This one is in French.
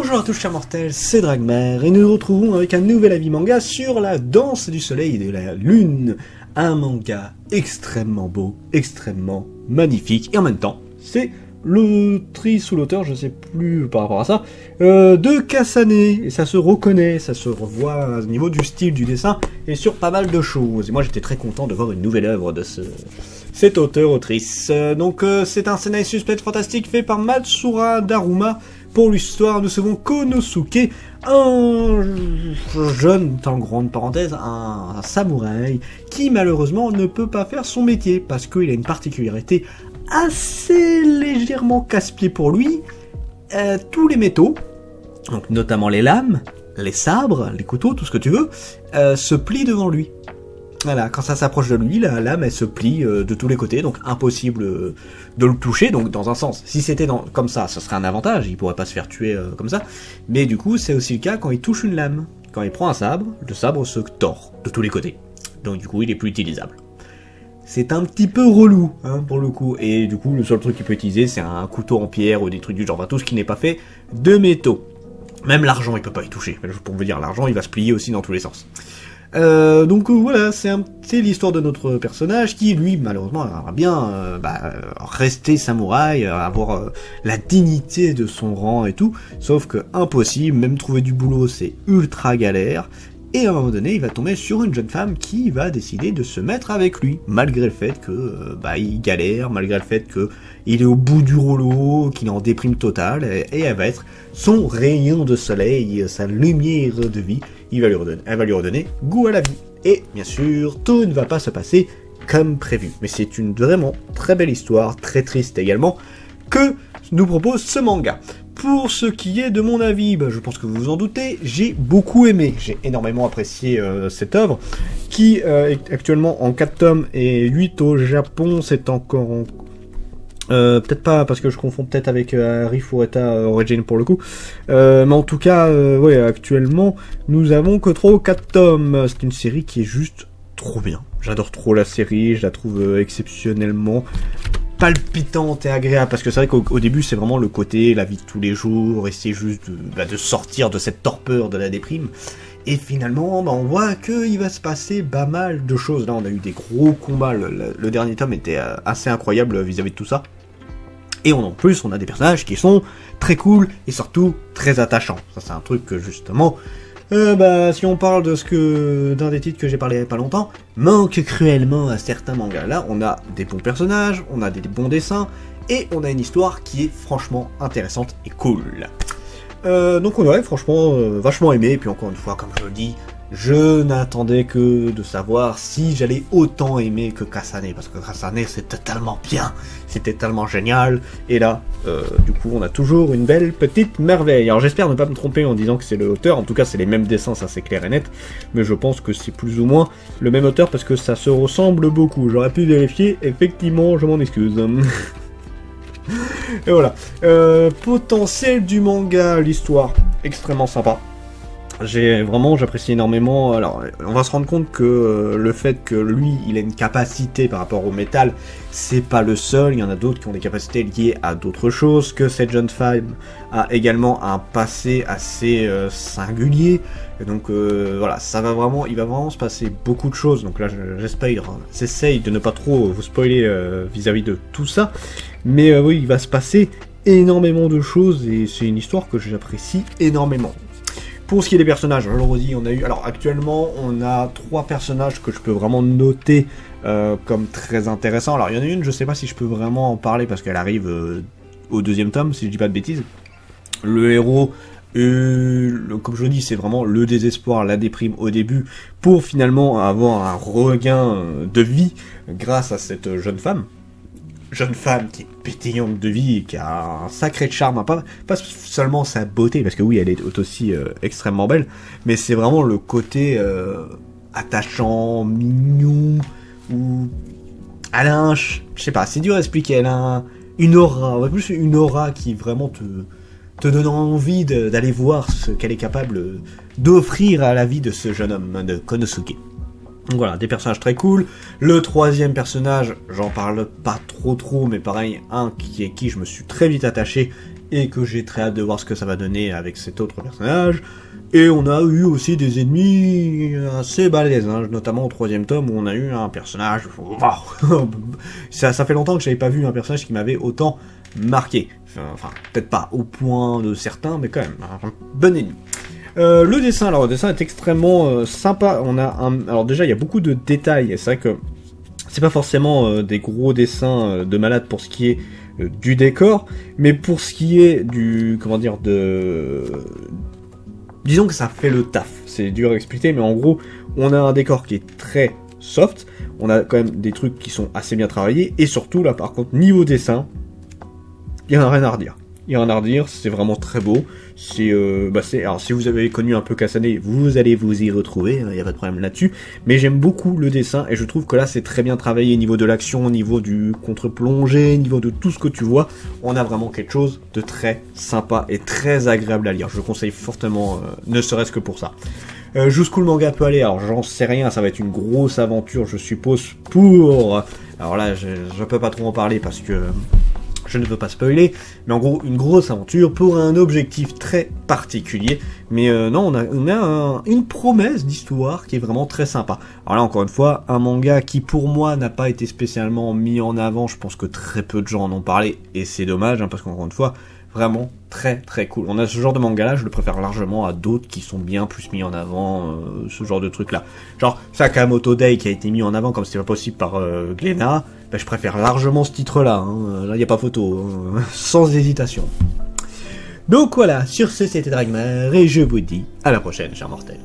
Bonjour à tous chers mortels, c'est Dragmar et nous nous retrouvons avec un nouvel avis manga sur la danse du soleil et de la lune. Un manga extrêmement beau, extrêmement magnifique et en même temps c'est l'autrice ou l'auteur, je sais plus par rapport à ça, de Kasane, et ça se reconnaît, ça se revoit au niveau du style du dessin et sur pas mal de choses. Et moi j'étais très content de voir une nouvelle œuvre de cet auteur-autrice. Donc c'est un seinen suspense fantastique fait par Matsura Daruma. Pour l'histoire, nous savons Konosuke, un jeune, en grande parenthèse, un samouraï, qui malheureusement ne peut pas faire son métier, parce qu'il a une particularité assez légèrement casse-pied pour lui. Tous les métaux, donc notamment les lames, les sabres, les couteaux, tout ce que tu veux, se plient devant lui. Voilà, quand ça s'approche de lui, la lame elle se plie de tous les côtés, donc impossible de le toucher. Donc dans un sens, si c'était comme ça, ce serait un avantage, il pourrait pas se faire tuer comme ça. Mais du coup, c'est aussi le cas quand il touche une lame. Quand il prend un sabre, le sabre se tord de tous les côtés. Donc du coup, il est plus utilisable. C'est un petit peu relou, hein, pour le coup. Et du coup, le seul truc qu'il peut utiliser, c'est un couteau en pierre ou des trucs du genre, enfin, tout ce qui n'est pas fait de métaux. Même l'argent, il peut pas y toucher. Pour vous dire, l'argent, il va se plier aussi dans tous les sens. Donc voilà, c'est l'histoire de notre personnage qui, lui, malheureusement, aimerait bien rester samouraï, avoir la dignité de son rang et tout, sauf que impossible, même trouver du boulot, c'est ultra galère, et à un moment donné, il va tomber sur une jeune femme qui va décider de se mettre avec lui, malgré le fait que il galère, malgré le fait que il est au bout du rouleau, qu'il est en déprime totale, et elle va être son rayon de soleil, sa lumière de vie. Elle va lui redonner goût à la vie. Et bien sûr, tout ne va pas se passer comme prévu. Mais c'est une vraiment très belle histoire, très triste également, que nous propose ce manga. Pour ce qui est de mon avis, je pense que vous vous en doutez, j'ai beaucoup aimé. J'ai énormément apprécié cette œuvre, qui est actuellement en 4 tomes et 8 au Japon. C'est encore en... peut-être pas, parce que je confonds peut-être avec Harry Fureta Origin pour le coup. Mais en tout cas, ouais, actuellement, nous avons que 3 ou 4 tomes. C'est une série qui est juste trop bien. J'adore trop la série, je la trouve exceptionnellement palpitante et agréable, parce que c'est vrai qu'au début, c'est vraiment le côté, la vie de tous les jours, essayer juste de sortir de cette torpeur de la déprime. Et finalement, on voit qu'il va se passer pas mal de choses. Là, on a eu des gros combats. Le dernier tome était assez incroyable vis-à-vis de tout ça. Et en plus, on a des personnages qui sont très cool et surtout très attachants. Ça, c'est un truc que justement, si on parle d'un des titres que j'ai parlé il y a pas longtemps, manque cruellement à certains mangas. Là, on a des bons personnages, on a des bons dessins et on a une histoire qui est franchement intéressante et cool. Donc on aurait franchement vachement aimé, et puis encore une fois, comme je le dis, je n'attendais que de savoir si j'allais autant aimer que Kasane, parce que Kasane c'était tellement bien, c'était tellement génial, et là, du coup on a toujours une belle petite merveille. Alors j'espère ne pas me tromper en disant que c'est le auteur, en tout cas c'est les mêmes dessins, ça c'est clair et net, mais je pense que c'est plus ou moins le même auteur, parce que ça se ressemble beaucoup. J'aurais pu vérifier, effectivement, je m'en excuse. Et voilà, potentiel du manga, l'histoire extrêmement sympa. J'apprécie énormément. Alors, on va se rendre compte que le fait que lui, il a une capacité par rapport au métal, c'est pas le seul. Il y en a d'autres qui ont des capacités liées à d'autres choses. Que cette jeune femme a également un passé assez singulier. Et donc voilà, il va vraiment se passer beaucoup de choses. Donc là, j'essaye de ne pas trop vous spoiler vis-à-vis de tout ça. Mais oui, il va se passer énormément de choses et c'est une histoire que j'apprécie énormément. Pour ce qui est des personnages, je le redis, alors actuellement, on a 3 personnages que je peux vraiment noter comme très intéressants. Alors il y en a une, je sais pas si je peux vraiment en parler parce qu'elle arrive au 2e tome, si je dis pas de bêtises. Le héros, comme je le dis, c'est vraiment le désespoir, la déprime au début, pour finalement avoir un regain de vie grâce à cette jeune femme. Jeune femme qui est pétillante de vie et qui a un sacré charme, pas seulement sa beauté, parce que oui, elle est aussi extrêmement belle, mais c'est vraiment le côté attachant, mignon, ou elle a je sais pas, c'est dur à expliquer, elle a une aura, plus une aura qui vraiment te donne envie d'aller voir ce qu'elle est capable d'offrir à la vie de ce jeune homme, de Konosuke. Donc voilà, des personnages très cool. Le 3e personnage, j'en parle pas trop, mais pareil, qui je me suis très vite attaché, et que j'ai très hâte de voir ce que ça va donner avec cet autre personnage. Et on a eu aussi des ennemis assez balèzes, hein, notamment au 3e tome où on a eu un personnage... Wow. ça fait longtemps que j'avais pas vu un personnage qui m'avait autant marqué. Enfin, peut-être pas au point de certains, mais quand même, un bon ennemi. Le dessin, alors le dessin est extrêmement sympa. On a alors déjà il y a beaucoup de détails. C'est vrai que c'est pas forcément des gros dessins de malade pour ce qui est du décor, mais pour ce qui est du, comment dire, disons que ça fait le taf. C'est dur à expliquer, mais en gros, on a un décor qui est très soft. On a quand même des trucs qui sont assez bien travaillés, et surtout là, par contre, niveau dessin, il y a rien à redire. Il y a rien à redire, c'est vraiment très beau. Alors si vous avez connu un peu Kasane, vous allez vous y retrouver, il n'y a pas de problème là-dessus. Mais j'aime beaucoup le dessin, et je trouve que là c'est très bien travaillé au niveau de l'action, au niveau du contre-plongée, au niveau de tout ce que tu vois. On a vraiment quelque chose de très sympa et très agréable à lire. Je conseille fortement, ne serait-ce que pour ça. Jusqu'où le manga peut aller, alors j'en sais rien, ça va être une grosse aventure, je suppose, pour... Alors là, je peux pas trop en parler parce que... je ne veux pas spoiler, mais en gros, une grosse aventure pour un objectif très particulier. Mais non, on a une promesse d'histoire qui est vraiment très sympa. Alors là, encore une fois, un manga qui, pour moi, n'a pas été spécialement mis en avant. Je pense que très peu de gens en ont parlé, et c'est dommage, hein, parce qu'encore une fois, vraiment très très cool. On a ce genre de manga là, je le préfère largement à d'autres qui sont bien plus mis en avant, ce genre de truc là. Genre Sakamoto Day qui a été mis en avant comme c'était pas possible par Glénat, ben, je préfère largement ce titre là, hein. Là il n'y a pas photo, hein. Sans hésitation. Donc voilà, sur ce c'était Dragmar et je vous dis à la prochaine, chers mortels.